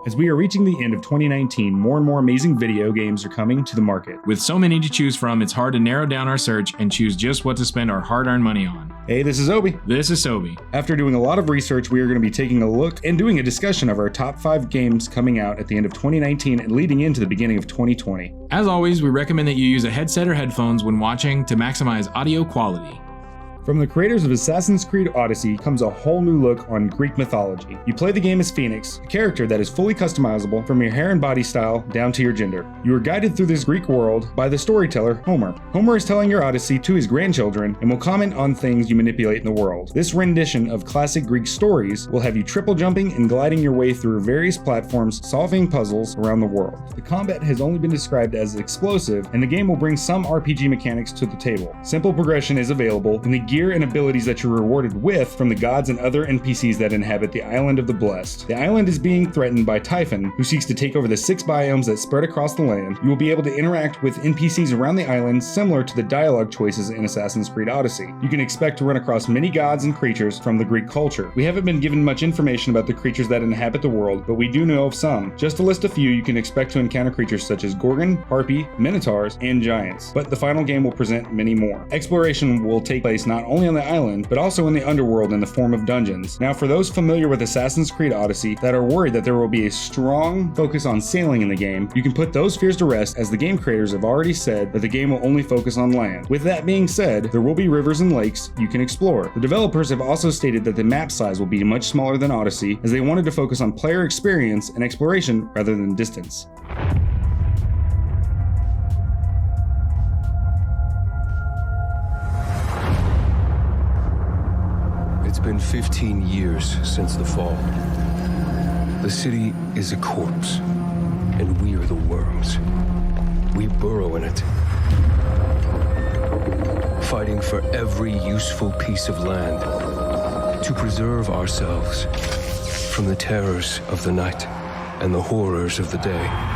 As we are reaching the end of 2019, more and more amazing video games are coming to the market. With so many to choose from, it's hard to narrow down our search and choose just what to spend our hard-earned money on. Hey, this is Obi. This is Sobi. After doing a lot of research, we are going to be taking a look and doing a discussion of our top 5 games coming out at the end of 2019 and leading into the beginning of 2020. As always, we recommend that you use a headset or headphones when watching to maximize audio quality. From the creators of Assassin's Creed Odyssey comes a whole new look on Greek mythology. You play the game as Phoenix, a character that is fully customizable from your hair and body style down to your gender. You are guided through this Greek world by the storyteller, Homer. Homer is telling your Odyssey to his grandchildren and will comment on things you manipulate in the world. This rendition of classic Greek stories will have you triple jumping and gliding your way through various platforms, solving puzzles around the world. The combat has only been described as explosive, and the game will bring some RPG mechanics to the table. Simple progression is available, and the gear and abilities that you're rewarded with from the gods and other NPCs that inhabit the Island of the Blessed. The island is being threatened by Typhon, who seeks to take over the 6 biomes that spread across the land. You will be able to interact with NPCs around the island similar to the dialogue choices in Assassin's Creed Odyssey. You can expect to run across many gods and creatures from the Greek culture. We haven't been given much information about the creatures that inhabit the world, but we do know of some. Just to list a few, you can expect to encounter creatures such as Gorgon, Harpy, Minotaurs, and Giants. But the final game will present many more. Exploration will take place not only on the island, but also in the underworld in the form of dungeons. Now, for those familiar with Assassin's Creed Odyssey that are worried that there will be a strong focus on sailing in the game, you can put those fears to rest, as the game creators have already said that the game will only focus on land. With that being said, there will be rivers and lakes you can explore. The developers have also stated that the map size will be much smaller than Odyssey, as they wanted to focus on player experience and exploration rather than distance. It's been 15 years since the fall. The city is a corpse, and we are the worms. We burrow in it, fighting for every useful piece of land to preserve ourselves from the terrors of the night and the horrors of the day.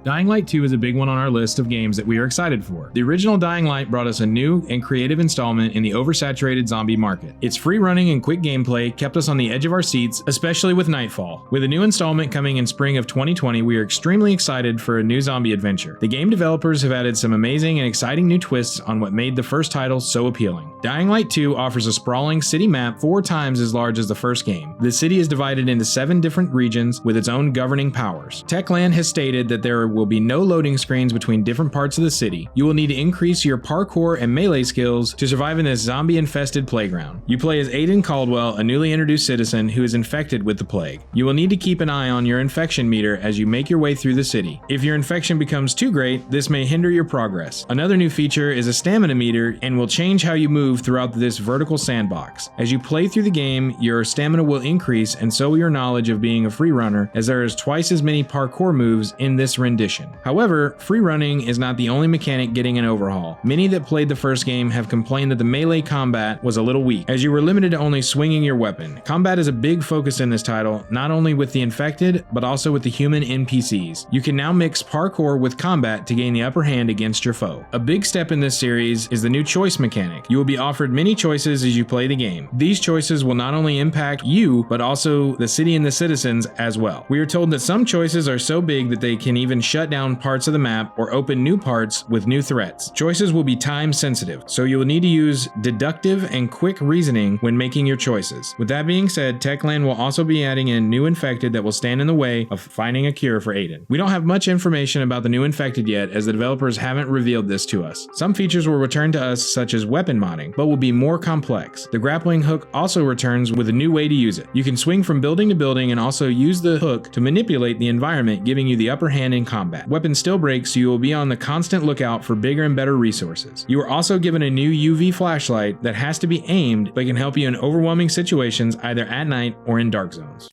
Dying Light 2 is a big one on our list of games that we are excited for. The original Dying Light brought us a new and creative installment in the oversaturated zombie market. Its free running and quick gameplay kept us on the edge of our seats, especially with Nightfall. With a new installment coming in spring of 2020, we are extremely excited for a new zombie adventure. The game developers have added some amazing and exciting new twists on what made the first title so appealing. Dying Light 2 offers a sprawling city map 4 times as large as the first game. The city is divided into 7 different regions with its own governing powers. Techland has stated that there will be no loading screens between different parts of the city. You will need to increase your parkour and melee skills to survive in this zombie-infested playground. You play as Aiden Caldwell, a newly introduced citizen who is infected with the plague. You will need to keep an eye on your infection meter as you make your way through the city. If your infection becomes too great, this may hinder your progress. Another new feature is a stamina meter and will change how you move throughout this vertical sandbox. As you play through the game, your stamina will increase, and so will your knowledge of being a free runner, as there is twice as many parkour moves in this rendition. However, free running is not the only mechanic getting an overhaul. Many that played the first game have complained that the melee combat was a little weak, as you were limited to only swinging your weapon. Combat is a big focus in this title, not only with the infected, but also with the human NPCs. You can now mix parkour with combat to gain the upper hand against your foe. A big step in this series is the new choice mechanic. You will be offered many choices as you play the game. These choices will not only impact you, but also the city and the citizens as well. We are told that some choices are so big that they can even shut down parts of the map or open new parts with new threats. Choices will be time sensitive, so you will need to use deductive and quick reasoning when making your choices. With that being said, Techland will also be adding in new infected that will stand in the way of finding a cure for Aiden. We don't have much information about the new infected yet, as the developers haven't revealed this to us. Some features will return to us, such as weapon modding, but will be more complex. The grappling hook also returns with a new way to use it. You can swing from building to building and also use the hook to manipulate the environment, giving you the upper hand in combat. Weapons still break, so you will be on the constant lookout for bigger and better resources. You are also given a new UV flashlight that has to be aimed, but can help you in overwhelming situations either at night or in dark zones.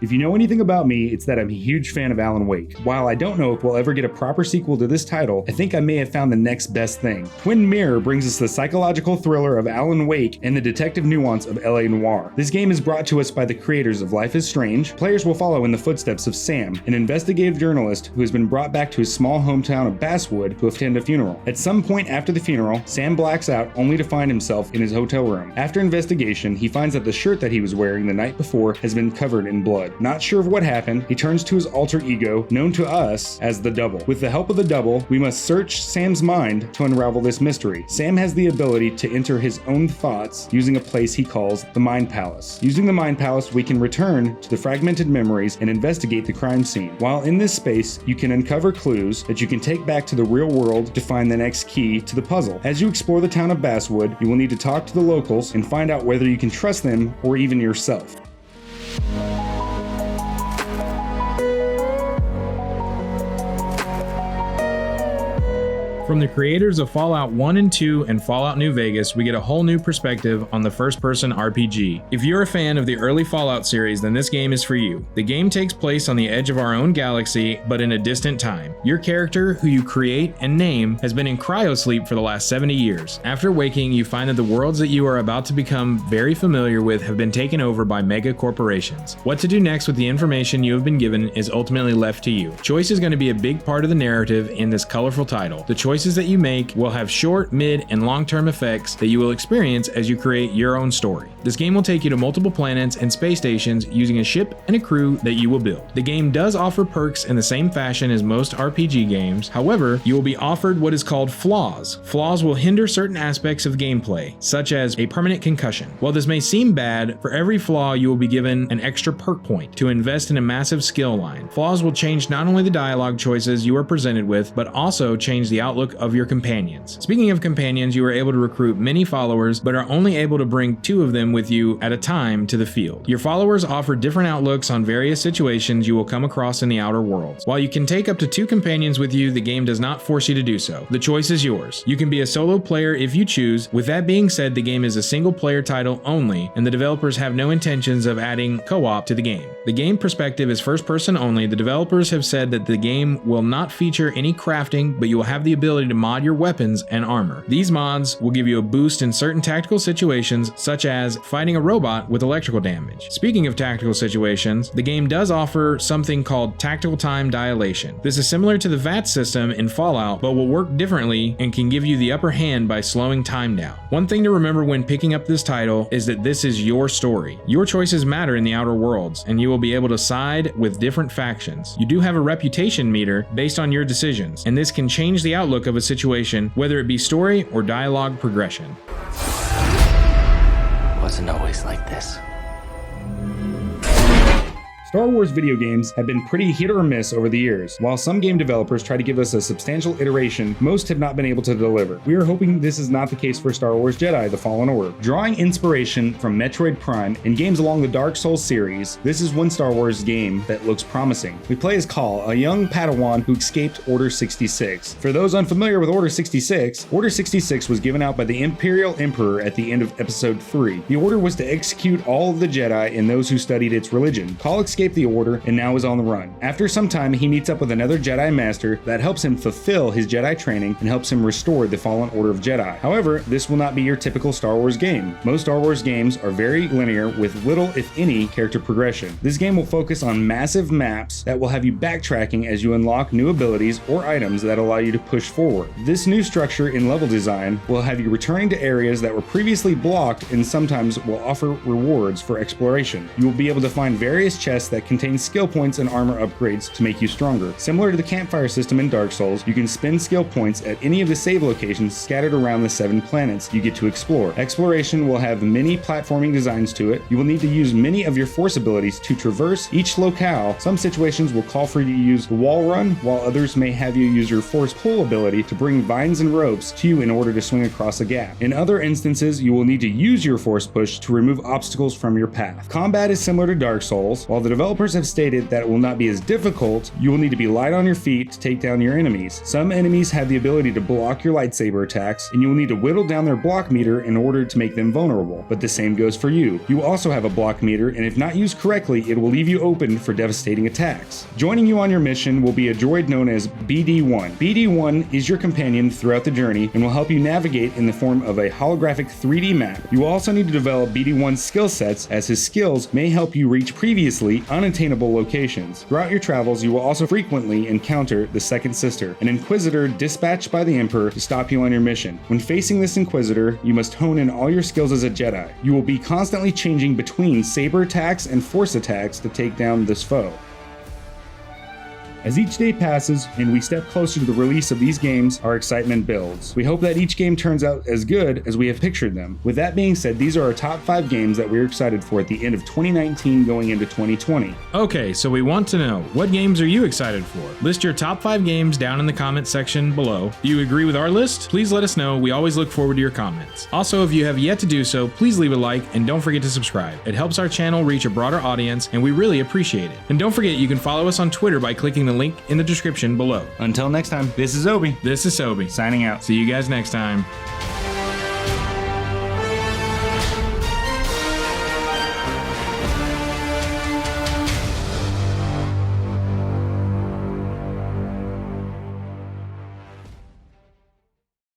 If you know anything about me, it's that I'm a huge fan of Alan Wake. While I don't know if we'll ever get a proper sequel to this title, I think I may have found the next best thing. Twin Mirror brings us the psychological thriller of Alan Wake and the detective nuance of LA Noire. This game is brought to us by the creators of Life is Strange. Players will follow in the footsteps of Sam, an investigative journalist who has been brought back to his small hometown of Basswood to attend a funeral. At some point after the funeral, Sam blacks out only to find himself in his hotel room. After investigation, he finds that the shirt that he was wearing the night before has been covered in blood. Not sure of what happened, he turns to his alter ego, known to us as the Double. With the help of the Double, we must search Sam's mind to unravel this mystery. Sam has the ability to enter his own thoughts using a place he calls the Mind Palace. Using the Mind Palace, we can return to the fragmented memories and investigate the crime scene. While in this space, you can uncover clues that you can take back to the real world to find the next key to the puzzle. As you explore the town of Basswood, you will need to talk to the locals and find out whether you can trust them or even yourself. From the creators of Fallout 1 and 2 and Fallout New Vegas, we get a whole new perspective on the first-person RPG. If you're a fan of the early Fallout series, then this game is for you. The game takes place on the edge of our own galaxy, but in a distant time. Your character, who you create and name, has been in cryosleep for the last 70 years. After waking, you find that the worlds that you are about to become very familiar with have been taken over by mega corporations. What to do next with the information you have been given is ultimately left to you. Choice is going to be a big part of the narrative in this colorful title. The choices that you make will have short, mid, and long-term effects that you will experience as you create your own story. This game will take you to multiple planets and space stations using a ship and a crew that you will build. The game does offer perks in the same fashion as most RPG games. However, you will be offered what is called flaws. Flaws will hinder certain aspects of gameplay, such as a permanent concussion. While this may seem bad, for every flaw you will be given an extra perk point to invest in a massive skill line. Flaws will change not only the dialogue choices you are presented with, but also change the outlook of your companions. Speaking of companions, you are able to recruit many followers, but are only able to bring 2 of them with you at a time to the field. Your followers offer different outlooks on various situations you will come across in the outer worlds. While you can take up to 2 companions with you, the game does not force you to do so. The choice is yours. You can be a solo player if you choose. With that being said, the game is a single player title only, and the developers have no intentions of adding co-op to the game. The game perspective is first person only. The developers have said that the game will not feature any crafting, but you will have the ability to mod your weapons and armor. These mods will give you a boost in certain tactical situations, such as fighting a robot with electrical damage. Speaking of tactical situations, the game does offer something called tactical time dilation. This is similar to the VAT system in Fallout, but will work differently and can give you the upper hand by slowing time down. One thing to remember when picking up this title is that this is your story. Your choices matter in the outer worlds, and you will be able to side with different factions. You do have a reputation meter based on your decisions, and this can change the outlook of a situation, whether it be story or dialogue progression. Wasn't always like this. Star Wars video games have been pretty hit or miss over the years. While some game developers try to give us a substantial iteration, most have not been able to deliver. We are hoping this is not the case for Star Wars Jedi: The Fallen Order. Drawing inspiration from Metroid Prime and games along the Dark Souls series, this is one Star Wars game that looks promising. We play as Cal, a young Padawan who escaped Order 66. For those unfamiliar with Order 66, Order 66 was given out by the Imperial Emperor at the end of Episode 3. The Order was to execute all of the Jedi and those who studied its religion. Cal escaped the Order and now is on the run. After some time, he meets up with another Jedi Master that helps him fulfill his Jedi training and helps him restore the Fallen Order of Jedi. However, this will not be your typical Star Wars game. Most Star Wars games are very linear with little, if any, character progression. This game will focus on massive maps that will have you backtracking as you unlock new abilities or items that allow you to push forward. This new structure in level design will have you returning to areas that were previously blocked and sometimes will offer rewards for exploration. You will be able to find various chests that contain skill points and armor upgrades to make you stronger. Similar to the campfire system in Dark Souls, you can spend skill points at any of the save locations scattered around the 7 planets you get to explore. Exploration will have many platforming designs to it. You will need to use many of your force abilities to traverse each locale. Some situations will call for you to use the wall run, while others may have you use your force pull ability to bring vines and ropes to you in order to swing across a gap. In other instances, you will need to use your force push to remove obstacles from your path. Combat is similar to Dark Souls. While the developers have stated that it will not be as difficult. You will need to be light on your feet to take down your enemies. Some enemies have the ability to block your lightsaber attacks, and you will need to whittle down their block meter in order to make them vulnerable, but the same goes for you. You also have a block meter, and if not used correctly, it will leave you open for devastating attacks. Joining you on your mission will be a droid known as BD-1. BD-1 is your companion throughout the journey and will help you navigate in the form of a holographic 3D map. You will also need to develop BD-1's skill sets, as his skills may help you reach previously unattainable locations. Throughout your travels, you will also frequently encounter the Second Sister, an Inquisitor dispatched by the Emperor to stop you on your mission. When facing this Inquisitor, you must hone in all your skills as a Jedi. You will be constantly changing between saber attacks and force attacks to take down this foe. As each day passes and we step closer to the release of these games, our excitement builds. We hope that each game turns out as good as we have pictured them. With that being said, these are our top 5 games that we're excited for at the end of 2019 going into 2020. Okay, so we want to know, what games are you excited for? List your top 5 games down in the comments section below. Do you agree with our list? Please let us know. We always look forward to your comments. Also, if you have yet to do so, please leave a like and don't forget to subscribe. It helps our channel reach a broader audience and we really appreciate it. And don't forget, you can follow us on Twitter by clicking the link in the description below. Until next time, this is Obi. This is Sobi. Signing out. See you guys next time.